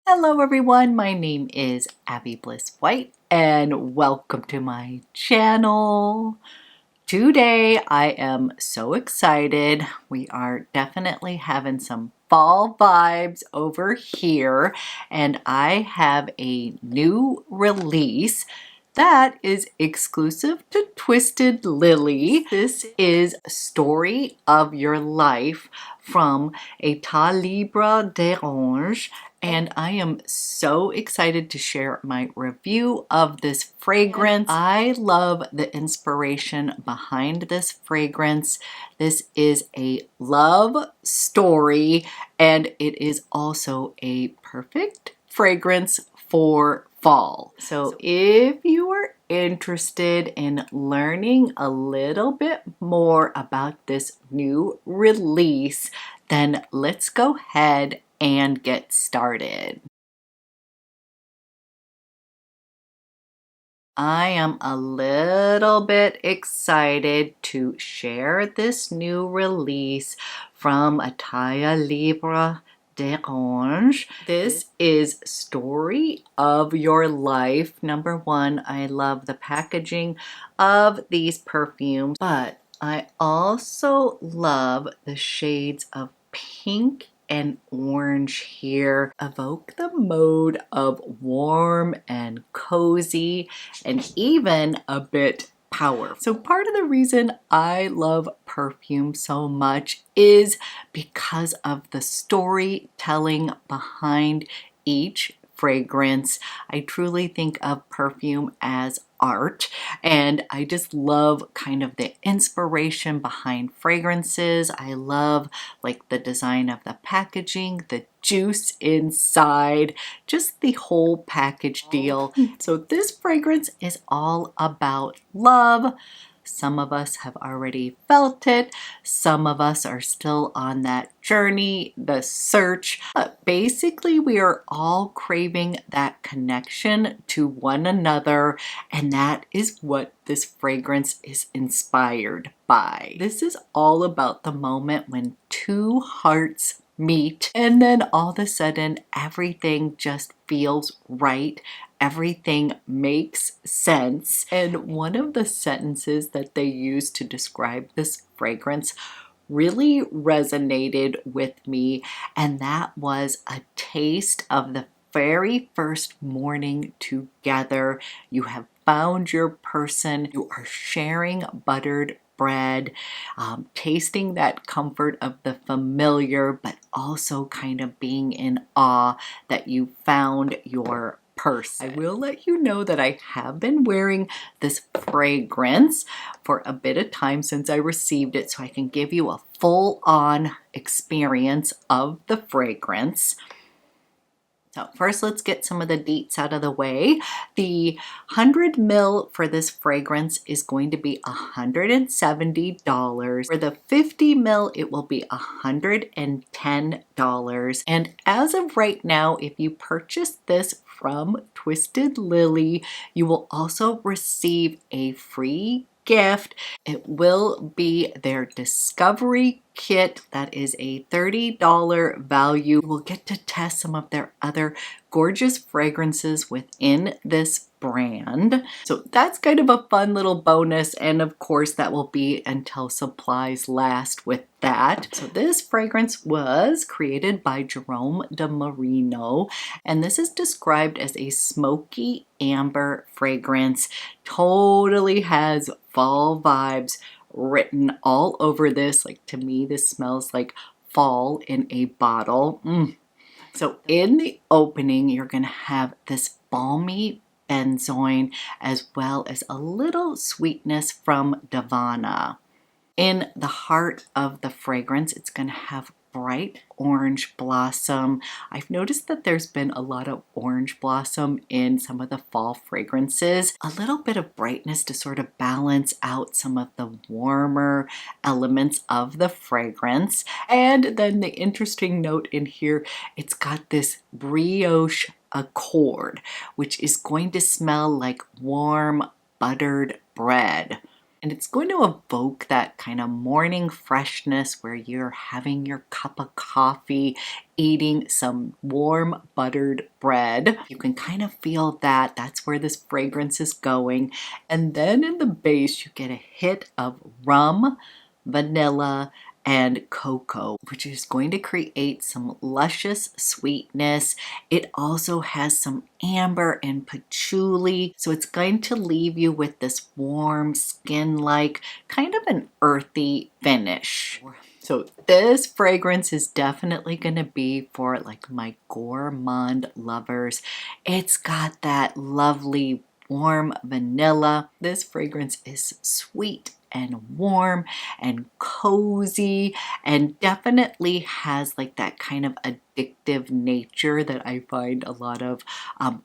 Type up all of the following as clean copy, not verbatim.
Hello everyone, my name is Abby Bliss White and welcome to my channel. Today I am so excited. We are definitely having some fall vibes over here and I have a new release that is exclusive to Twisted Lily. This is Story of Your Life from Etat Libre d'Orange, and I am so excited to share my review of this fragrance. I love the inspiration behind this fragrance. This is a love story, and it is also a perfect fragrance for fall. So if you are interested in learning a little bit more about this new release, then let's go ahead and get started. I am a little bit excited to share this new release from Etat Libre d'Orange. This is Story of Your Life. Number one, I love the packaging of these perfumes, but I also love the shades of pink and orange here. Evoke the mode of warm and cozy and even a bit powerful. So part of the reason I love perfume so much is because of the storytelling behind each fragrance. I truly think of perfume as art, and I just love kind of the inspiration behind fragrances. I love like the design of the packaging, the juice inside, just the whole package deal. So this fragrance is all about love. Some of us have already felt it. Some of us are still on that journey, the search. But basically, we are all craving that connection to one another, and that is what this fragrance is inspired by. This is all about the moment when two hearts meet, and then all of a sudden everything just feels right. Everything makes sense. And one of the sentences that they use to describe this fragrance really resonated with me, and that was a taste of the very first morning together. You have found your person, you are sharing buttered bread, tasting that comfort of the familiar, but also kind of being in awe that you found your person. I will let you know that I have been wearing this fragrance for a bit of time since I received it, so I can give you a full-on experience of the fragrance. So first, let's get some of the deets out of the way. The 100 ml for this fragrance is going to be $170. For the 50 ml, it will be $110. And as of right now, if you purchase this from Twisted Lily, you will also receive a free gift. It will be their discovery kit. That is a $30 value. We'll get to test some of their other gorgeous fragrances within this brand. So that's kind of a fun little bonus, and of course that will be until supplies last with that. So this fragrance was created by Jerome de Marino, and this is described as a smoky amber fragrance. Totally has fall vibes written all over this. Like, to me, this smells like fall in a bottle. So in the opening, you're going to have this balmy benzoin as well as a little sweetness from Davana. In the heart of the fragrance, it's going to have bright orange blossom. I've noticed that there's been a lot of orange blossom in some of the fall fragrances. A little bit of brightness to sort of balance out some of the warmer elements of the fragrance. And then the interesting note in here, it's got this brioche accord, which is going to smell like warm buttered bread. And it's going to evoke that kind of morning freshness where you're having your cup of coffee, eating some warm buttered bread. You can kind of feel that. That's where this fragrance is going. And then in the base, you get a hit of rum, vanilla, and cocoa, which is going to create some luscious sweetness. It also has some amber and patchouli, so it's going to leave you with this warm skin-like, kind of an earthy finish. So this fragrance is definitely going to be for like my gourmand lovers. It's got that lovely warm vanilla. This fragrance is sweet and warm and cozy and definitely has like that kind of addictive nature that I find a lot of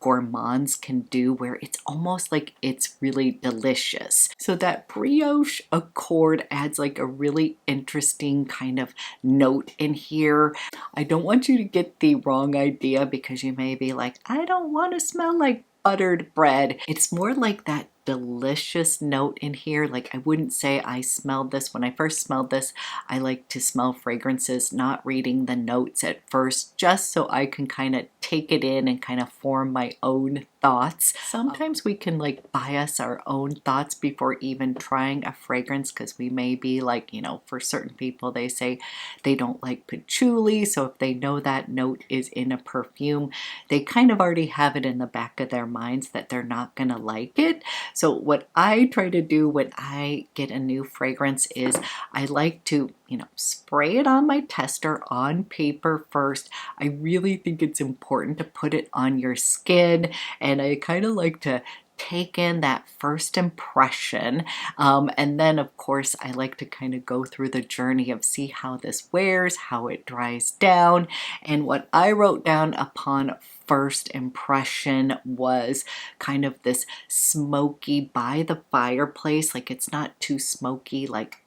gourmands can do, where it's almost like it's really delicious. So that brioche accord adds like a really interesting kind of note in here. I don't want you to get the wrong idea, because you may be like, I don't want to smell like buttered bread. It's more like that delicious note in here. Like, I wouldn't say I smelled this. When I first smelled this, I like to smell fragrances not reading the notes at first, just so I can kind of take it in and kind of form my own thoughts. Sometimes we can like bias our own thoughts before even trying a fragrance, because we may be like, you know, for certain people they say they don't like patchouli, so if they know that note is in a perfume, they kind of already have it in the back of their minds that they're not gonna like it. So what I try to do when I get a new fragrance is I like to, you know, spray it on my tester on paper first. I really think it's important to put it on your skin, and I kind of like to take in that first impression, and then of course I like to kind of go through the journey of see how this wears, how it dries down. And what I wrote down upon first impression was kind of this smoky by the fireplace. Like, it's not too smoky like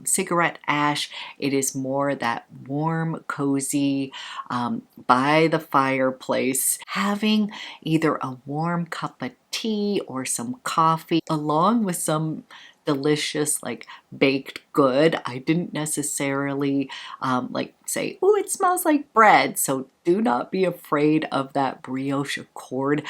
cigarette ash. It is more that warm, cozy, by the fireplace, having either a warm cup of tea or some coffee along with some delicious like baked good. I didn't necessarily like say, oh, it smells like bread. So do not be afraid of that brioche accord.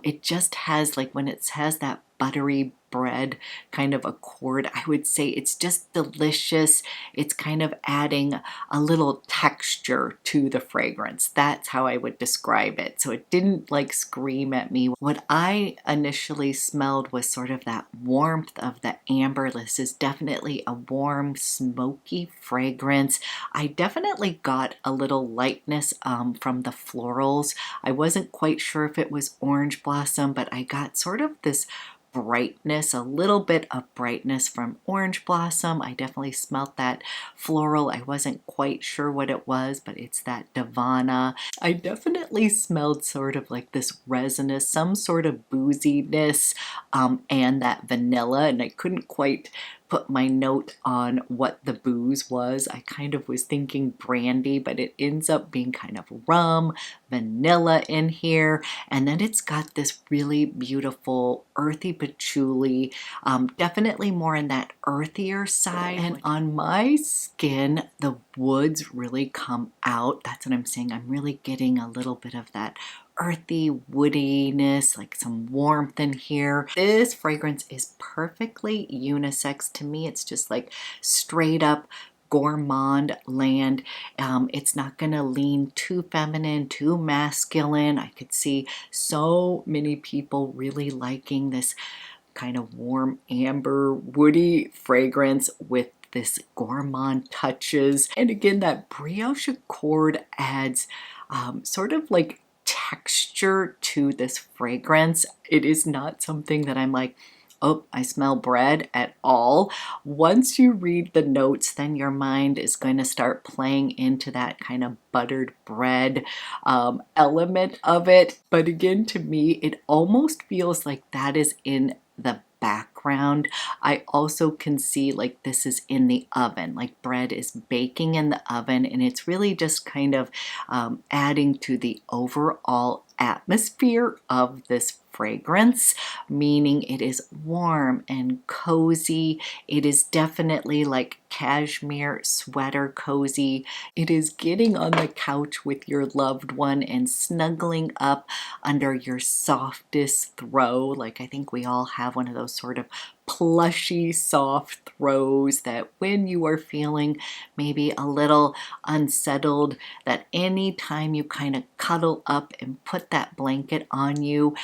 It just has like, when it has that buttery bread kind of accord, I would say it's just delicious. It's kind of adding a little texture to the fragrance. That's how I would describe it. So it didn't like scream at me. What I initially smelled was sort of that warmth of the amber. This is definitely a warm, smoky fragrance. I definitely got a little lightness from the florals. I wasn't quite sure if it was orange blossom, but I got sort of this brightness, a little bit of brightness from orange blossom. I definitely smelt that floral. I wasn't quite sure what it was, but it's that Davana. I definitely smelled sort of like this resinous, some sort of booziness, and that vanilla, and I couldn't quite put my note on what the booze was. I kind of was thinking brandy, but it ends up being kind of rum, vanilla in here, and then it's got this really beautiful earthy patchouli, definitely more in that earthier side. And on my skin, the woods really come out. That's what I'm saying. I'm really getting a little bit of that earthy woodiness, like some warmth in here. This fragrance is perfectly unisex to me. It's just like straight up gourmand land. It's not gonna lean too feminine, too masculine. I could see so many people really liking this kind of warm amber woody fragrance with this gourmand touches. And again, that brioche accord adds sort of like texture to this fragrance. It is not something that I'm like, oh, I smell bread at all. Once you read the notes, then your mind is going to start playing into that kind of buttered bread element of it. But again, to me, it almost feels like that is in the background. background. I also can see like this is in the oven, like bread is baking in the oven, and it's really just kind of adding to the overall atmosphere of this fragrance, meaning it is warm and cozy. It is definitely like cashmere sweater cozy. It is getting on the couch with your loved one and snuggling up under your softest throw. Like I think we all have one of those sort of plushy soft throws that when you are feeling maybe a little unsettled, that anytime you kind of cuddle up and put that blanket on you,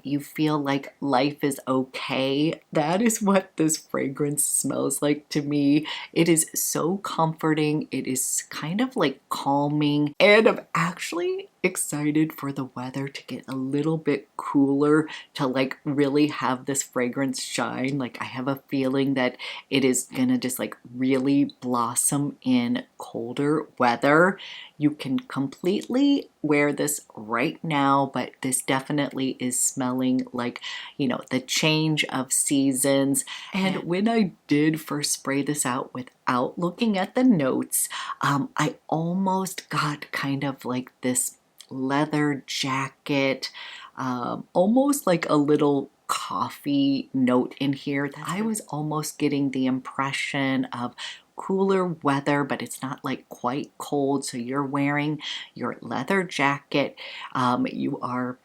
you feel like life is okay. That is what this fragrance smells like to me. It is so comforting. It is kind of like calming, and I'm actually excited for the weather to get a little bit cooler to like really have this fragrance shine. Like I have a feeling that it is gonna just like really blossom in colder weather. You can completely wear this right now, but this definitely is smelling like, you know, the change of seasons. And when I did first spray this out without looking at the notes, I almost got kind of like this leather jacket, almost like a little coffee note in here. I was almost getting the impression of cooler weather, but it's not like quite cold. So you're wearing your leather jacket. You are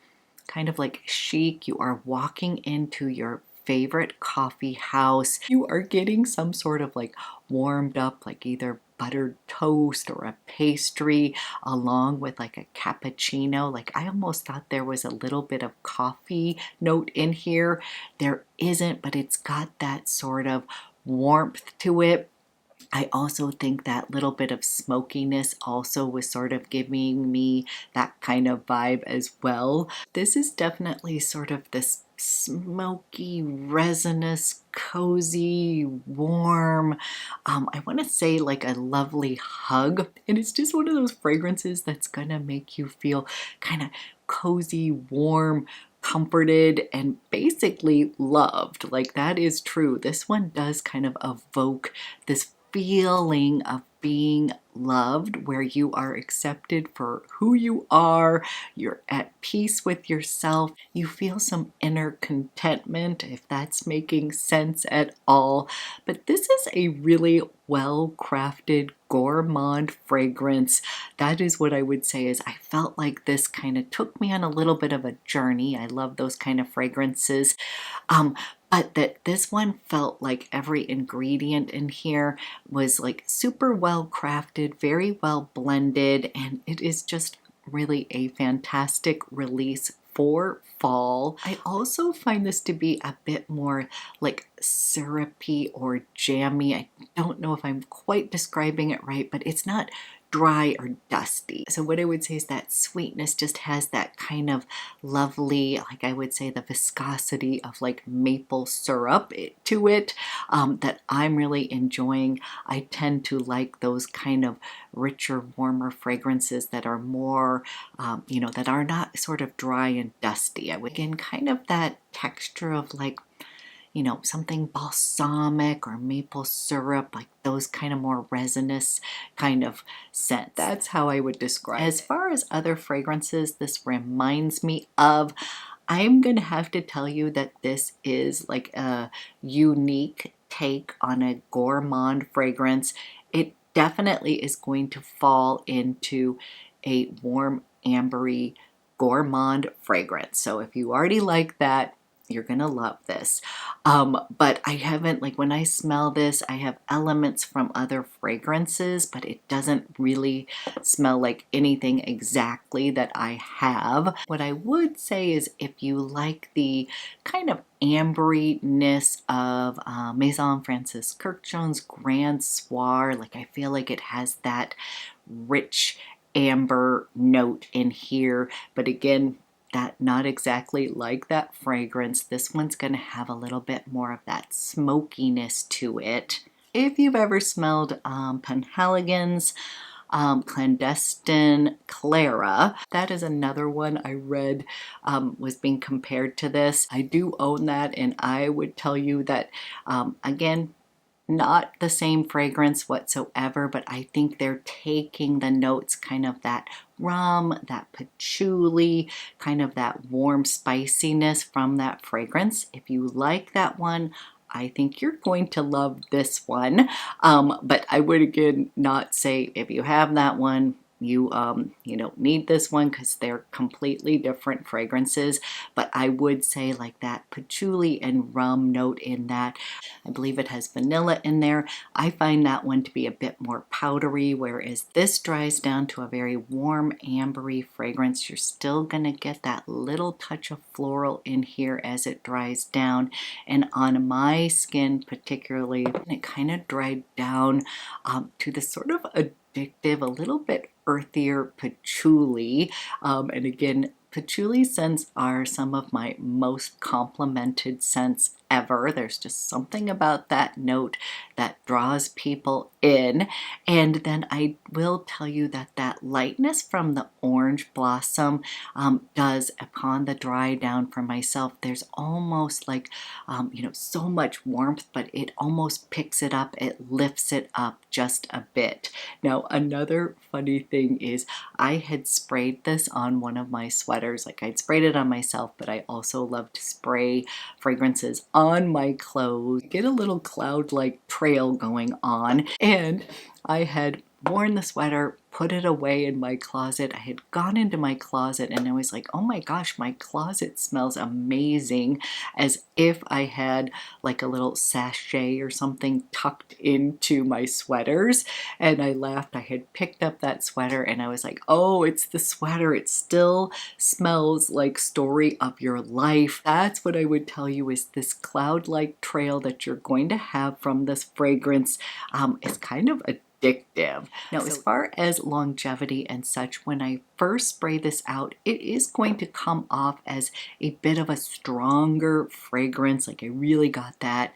kind of like chic. You are walking into your favorite coffee house. You are getting some sort of like warmed up, like either buttered toast or a pastry along with like a cappuccino. Like I almost thought there was a little bit of coffee note in here. There isn't, but it's got that sort of warmth to it. I also think that little bit of smokiness also was sort of giving me that kind of vibe as well. This is definitely sort of this smoky, resinous, cozy, warm, I want to say like a lovely hug. And it's just one of those fragrances that's gonna make you feel kind of cozy, warm, comforted, and basically loved. Like that is true. This one does kind of evoke this feeling of being loved, where you are accepted for who you are, you're at peace with yourself, you feel some inner contentment, if that's making sense at all. But this is a really well-crafted gourmand fragrance. That is what I would say. Is I felt like this kind of took me on a little bit of a journey. I love those kind of fragrances. But that this one felt like every ingredient in here was like super well crafted, very well blended, and it is just really a fantastic release for fall. I also find this to be a bit more like syrupy or jammy. I don't know if I'm quite describing it right, but it's not dry or dusty. So what I would say is that sweetness just has that kind of lovely, like I would say the viscosity of like maple syrup to it, that I'm really enjoying. I tend to like those kind of richer, warmer fragrances that are more, you know, that are not sort of dry and dusty. I would again kind of that texture of like, you know, something balsamic or maple syrup, like those kind of more resinous kind of scents. That's how I would describe it. As far as other fragrances this reminds me of, I'm going to have to tell you that this is like a unique take on a gourmand fragrance. It definitely is going to fall into a warm, ambery, gourmand fragrance. So if you already like that, you're gonna love this. But I haven't, like when I smell this, I have elements from other fragrances, but it doesn't really smell like anything exactly that I have. What I would say is if you like the kind of amberiness of Maison Francis Kurkdjian's Grand Soir, like I feel like it has that rich amber note in here, but again, that not exactly like that fragrance. This one's going to have a little bit more of that smokiness to it. If you've ever smelled Penhaligon's Clandestine Clara. That is another one I read was being compared to this. I do own that, and I would tell you that, again, not the same fragrance whatsoever, but I think they're taking the notes, kind of that rum, that patchouli, kind of that warm spiciness from that fragrance. If you like that one, I think you're going to love this one. But I would again not say if you have that one, you don't need this one, because they're completely different fragrances. But I would say like that patchouli and rum note in that. I believe it has vanilla in there. I find that one to be a bit more powdery, whereas this dries down to a very warm ambery fragrance. You're still gonna get that little touch of floral in here as it dries down. And on my skin particularly, it kind of dried down to this sort of addictive, a little bit earthier patchouli. And again, patchouli scents are some of my most complimented scents ever. There's just something about that note that draws people in. And then I will tell you that that lightness from the orange blossom does, upon the dry down for myself, there's almost like, so much warmth, but it almost picks it up. It lifts it up just a bit. Now, another funny thing is I had sprayed this on one of my sweaters. Like, I'd sprayed it on myself, but I also love to spray fragrances on my clothes. Get a little cloud-like trail going on. And I had worn the sweater, put it away in my closet. I had gone into my closet and I was like, oh my gosh, my closet smells amazing, as if I had like a little sachet or something tucked into my sweaters. And I laughed. I had picked up that sweater and I was like, oh, it's the sweater. It still smells like Story of Your Life. That's what I would tell you, is this cloud-like trail that you're going to have from this fragrance is kind of addictive. Now, as far as longevity and such, when I first spray this out, it is going to come off as a bit of a stronger fragrance. Like, I really got that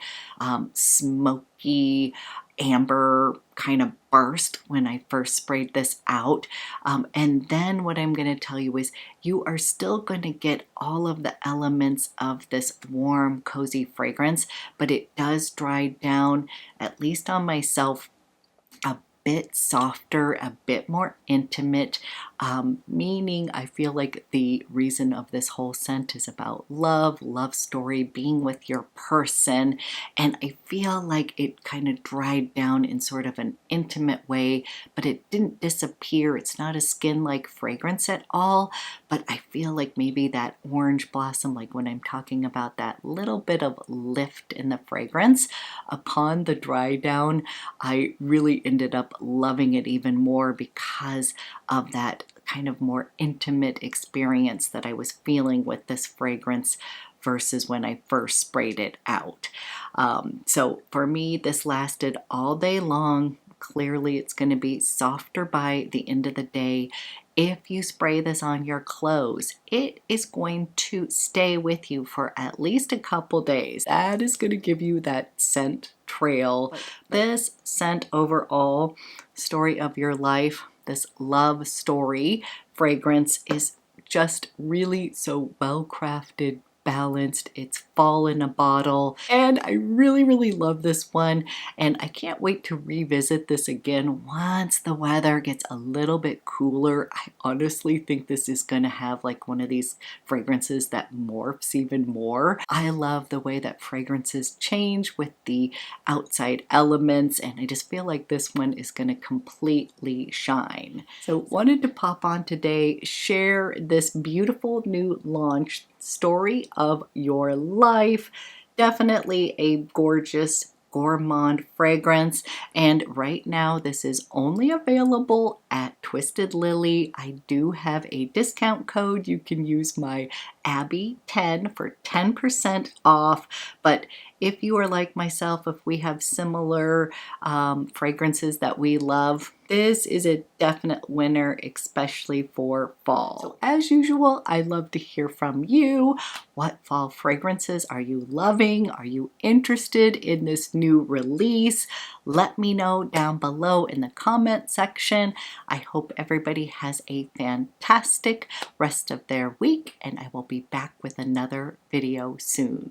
smoky amber kind of burst when I first sprayed this out. And then what I'm going to tell you is you are still going to get all of the elements of this warm, cozy fragrance, but it does dry down, at least on myself, a bit softer, a bit more intimate, meaning I feel like the reason of this whole scent is about love, love story, being with your person, and I feel like it kind of dried down in sort of an intimate way, but it didn't disappear. It's not a skin-like fragrance at all, but I feel like maybe that orange blossom, like when I'm talking about that little bit of lift in the fragrance, upon the dry down, I really ended up loving it even more because of that kind of more intimate experience that I was feeling with this fragrance versus when I first sprayed it out. So for me, this lasted all day long. Clearly, it's going to be softer by the end of the day. If you spray this on your clothes, it is going to stay with you for at least a couple days. That is going to give you that scent trail. This scent overall, Story of Your Life, this love story fragrance is just really so well crafted, balanced. It's fall in a bottle, and I really, really love this one, and I can't wait to revisit this again once the weather gets a little bit cooler. I honestly think this is going to have like one of these fragrances that morphs even more. I love the way that fragrances change with the outside elements, and I just feel like this one is going to completely shine. So wanted to pop on today, share this beautiful new launch, Story of Your Life. Definitely a gorgeous gourmand fragrance, and right now this is only available at Twisted Lily. I do have a discount code. You can use my Abby10 for 10% off. But if you are like myself, if we have similar fragrances that we love, this is a definite winner, especially for fall. So as usual, I'd love to hear from you. What fall fragrances are you loving? Are you interested in this new release? Let me know down below in the comment section. I hope everybody has a fantastic rest of their week, and I will be back with another video soon.